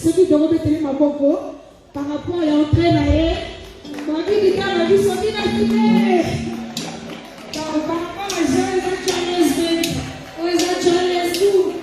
ceux qui doivent mettre ma boco par rapport à l'entrée là ma vie dit à la vie soit bien activée par rapport à Jean Charles Benz Charles tout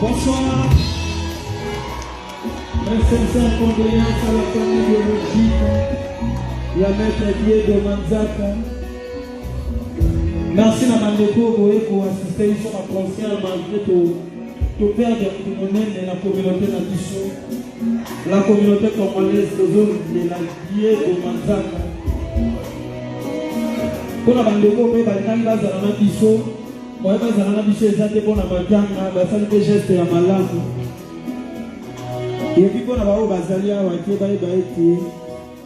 Bonsoir. Mes sincères condoléances à la famille biologique et à Maître Diego Manzaka. Merci à Mandeko pour assister sur la conscience malgré tout perdre tout le monde de la communauté nationale. La communauté congolaise de la Diego Manzaka. Pour la Mandeko, il y a un biso. Moi, je vais vous dire que je vais vous dire que je vais vous dire et puis,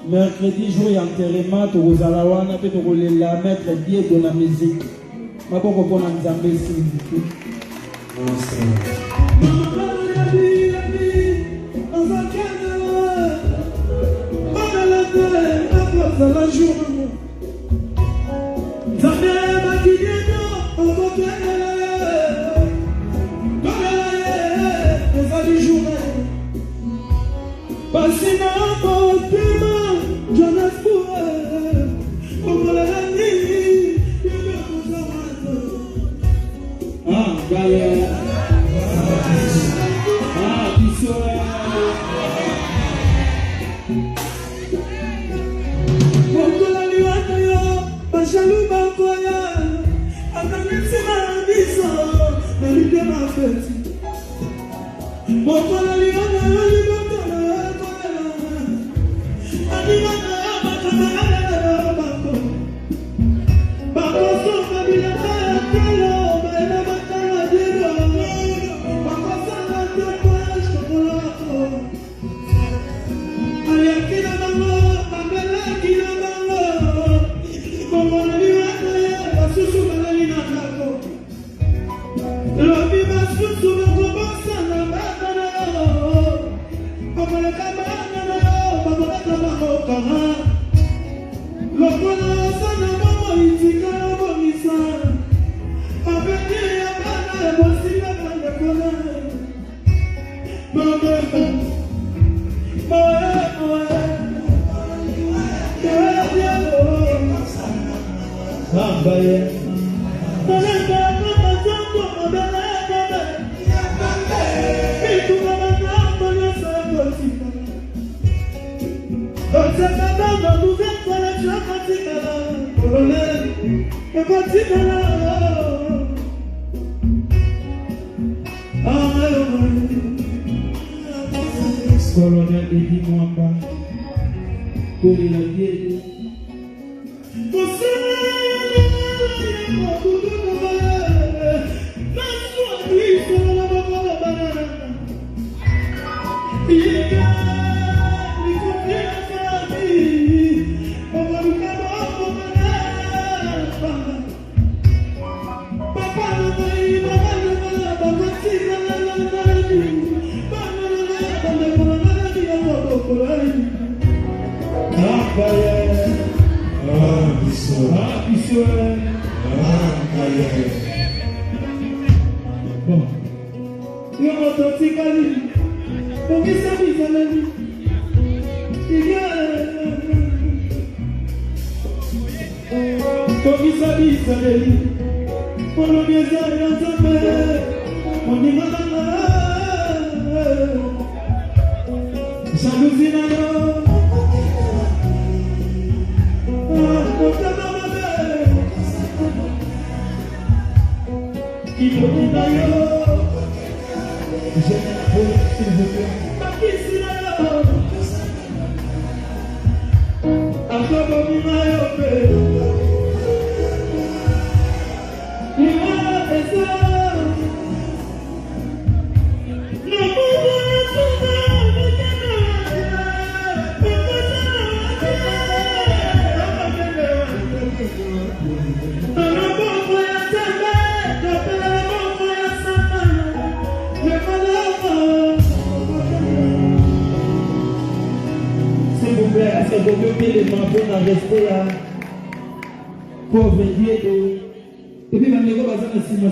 pour mercredi, jour d'enterrement, vous allez la mettre Dieu de la musique. Je vais vous dire Colonel Eddie Mwamba, Colonel Diego.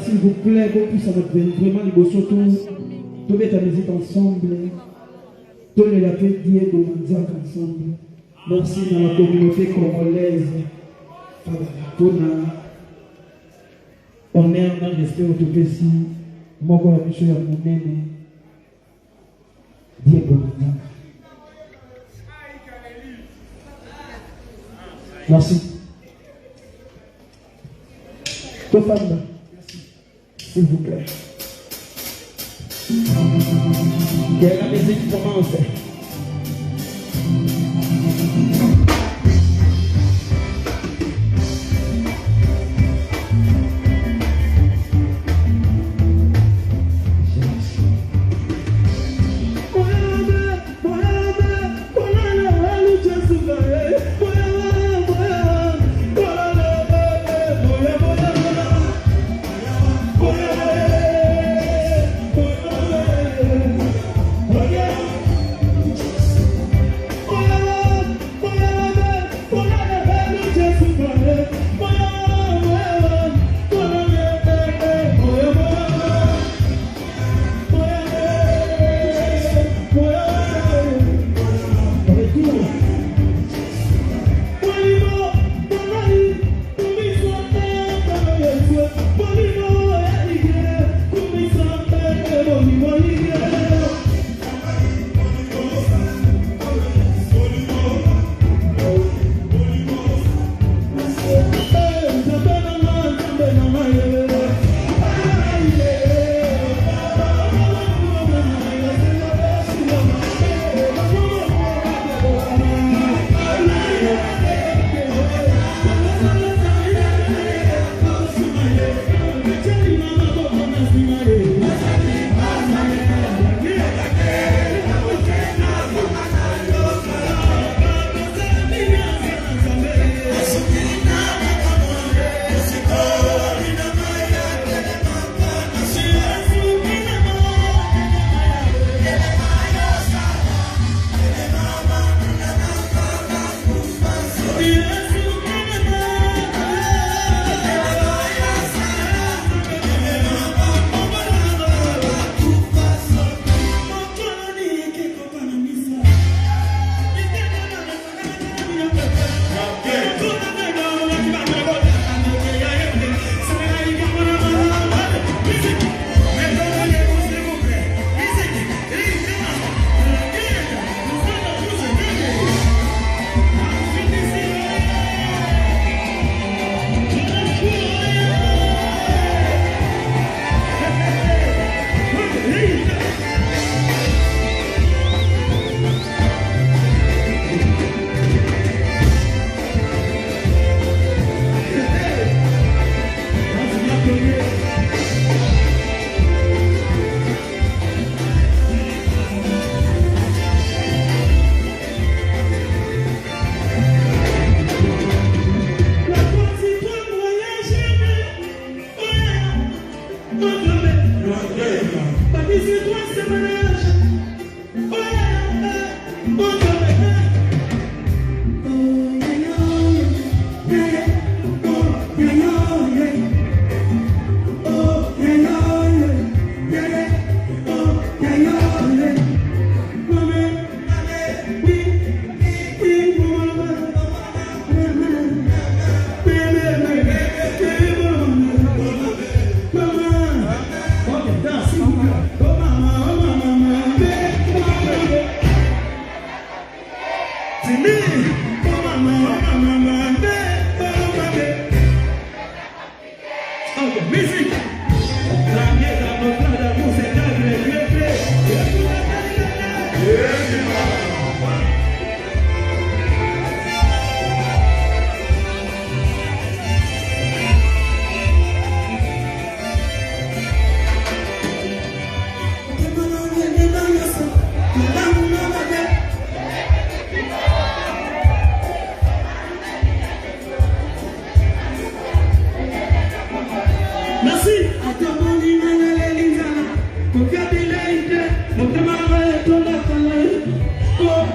S'il vous plaît, qu'on puisse vraiment les beaux surtout, tout mettre la musique ensemble, tout les la fête d'hier de Manzak ensemble. Merci dans la communauté congolaise. On est en respect au tout petit. Moi, quand je suis à mon nez, d'hier de Manzak. Merci. Toi, femme. S'il vous plaît. Que la musique commence.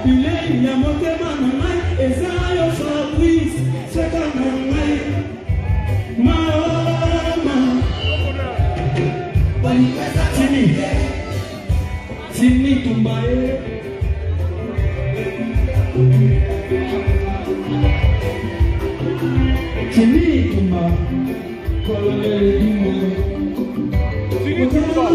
bilei ya motema na ngai eza yo Fabrice seka na ngai mama Tini Tumbaye Tini Tumba Kololele Dimo Tini Tumba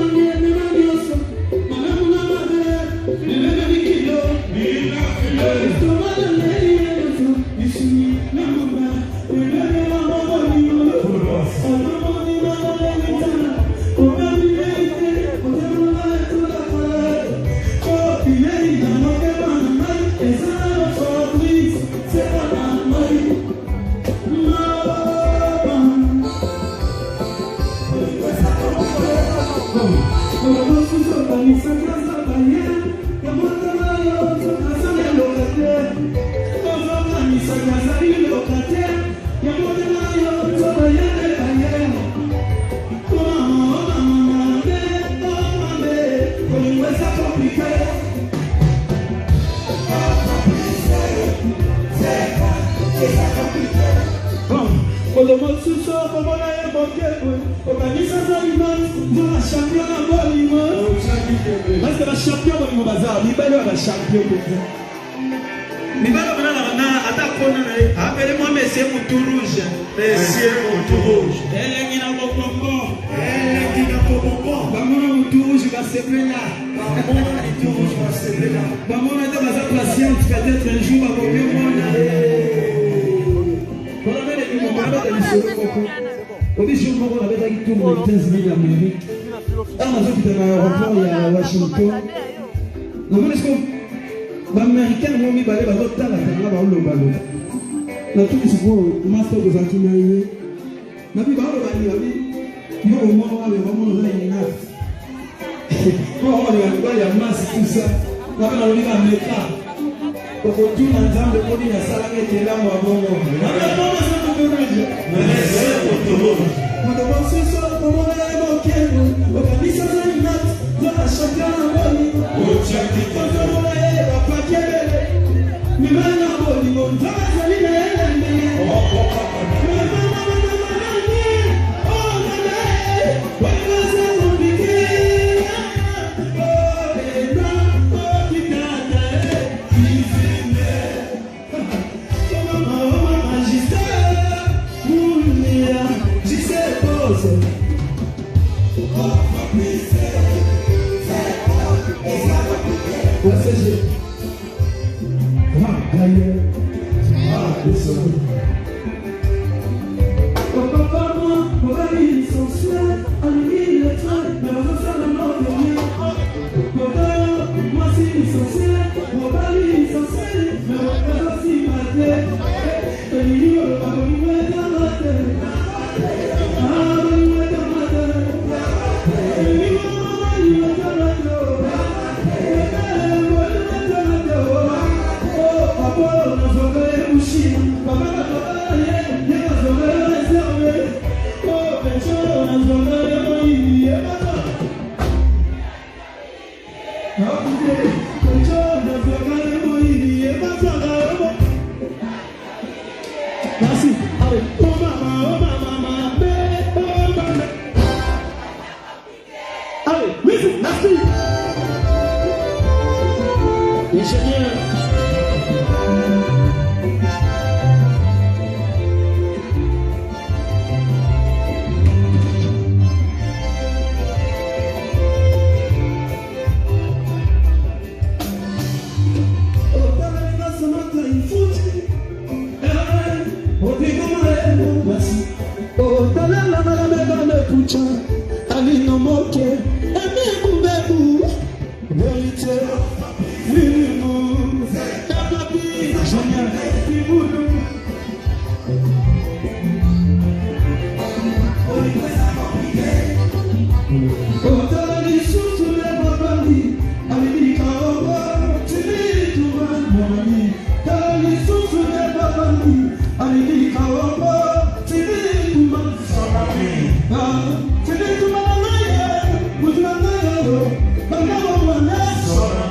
appelez-moi Monsieur Moutou Rouge. Monsieur Moutou Rouge. Elle est qui n'a pas bonbon. Elle est qui n'a pas bonbon. Bamona Moutou Rouge va se plaindre. Bamona Moutou Rouge va se plaindre. Bamona de ma patiente peut-être un jour va revenir mon année. Quand on avait les moments de l'histoire au jour où on avait tout le 15 000 d'Amérique. On a fait un aéroport à Washington. Donc est-ce que l'Américain m'a mis balai bateau tala tala ba lo balo. Na tout ce qu'on master de Zakimaye. Na bi ba lo bali abi. Yo au moins on va vraiment dans une nappe. On va aller à masse tout ça. Na ba lo liga meka. Pour que tout l'ensemble de poli na sala que là moi bon. Na ba bon ça tout le monde. Mais c'est pour tout le monde. Moi de bon c'est ça pour moi là mon cœur. Organise ça une nappe. Dans la chacun en boli. Oh chacun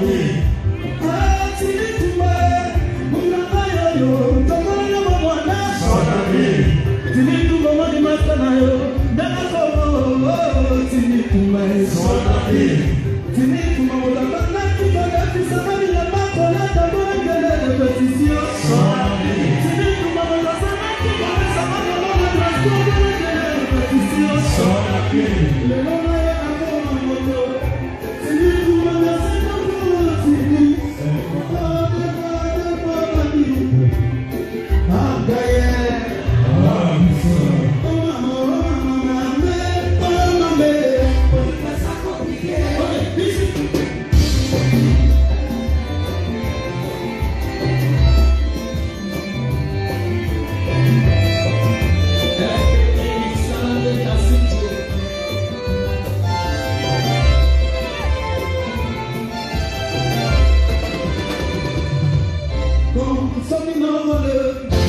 Amen. Something over